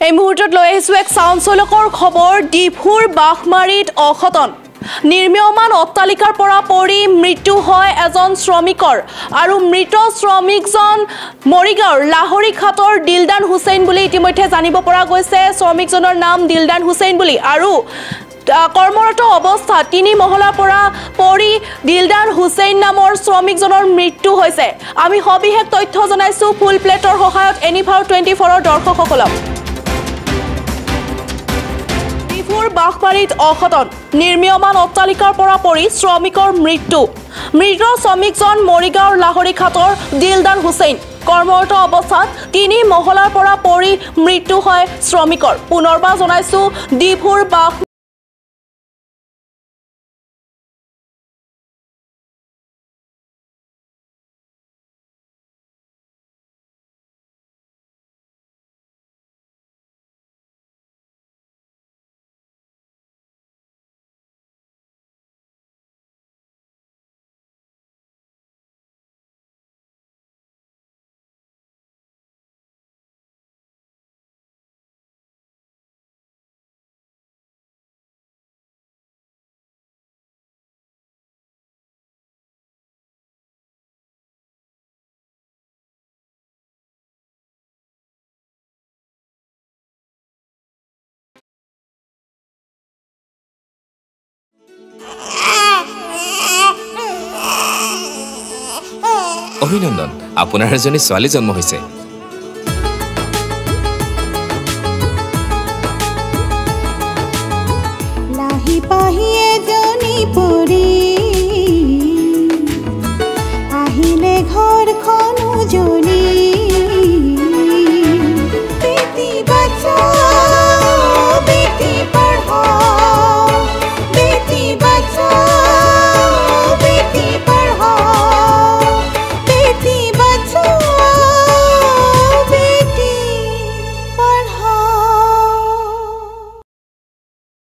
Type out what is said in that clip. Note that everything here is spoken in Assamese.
এই মুহূৰ্তত লৈ আহিছো এক চাঞ্চল্যকৰ খবৰ ডিফুৰ বাঘমাৰীত অঘটন নিৰ্মীয়মান অট্টালিকাৰ পৰা পৰি মৃত্যু হয় এজন শ্ৰমিকৰ আৰু মৃত শ্ৰমিকজন মৰিগাঁৱৰ লাহৰিঘাটৰ দিলদান হুছেইন বুলি ইতিমধ্যে জানিব পৰা গৈছে শ্ৰমিকজনৰ নাম দিলদান হুছেইন বুলি আৰু কৰ্মৰত অৱস্থাত তিনি মহলাৰ পৰা পৰি দিলদান হুছেইন নামৰ শ্ৰমিকজনৰ মৃত্যু হৈছে আমি সবিশেষ তথ্য জনাইছো ফুল প্লেটৰ সহায়ত এনিভাৰ 24ৰ দৰ্শকসকলক বাঘমাৰীত অঘটন নিৰ্মীয়মান অট্টালিকাৰ পৰা পৰি শ্ৰমিকৰ মৃত্যু মৃত শ্ৰমিকজন মৰিগাঁৱৰ লাহৰিঘাটৰ দিলদান হুছেইন কৰ্মৰত অৱস্থাত তিনি মহলাৰ পৰা পৰি মৃত্যু হয় শ্ৰমিকৰ পুনৰবাৰ জনাইছো ডিফুৰ বাঘ অভিনন্দন আপোনাৰ এজনী ছোৱালী জন্ম হৈছে লাহি পাহি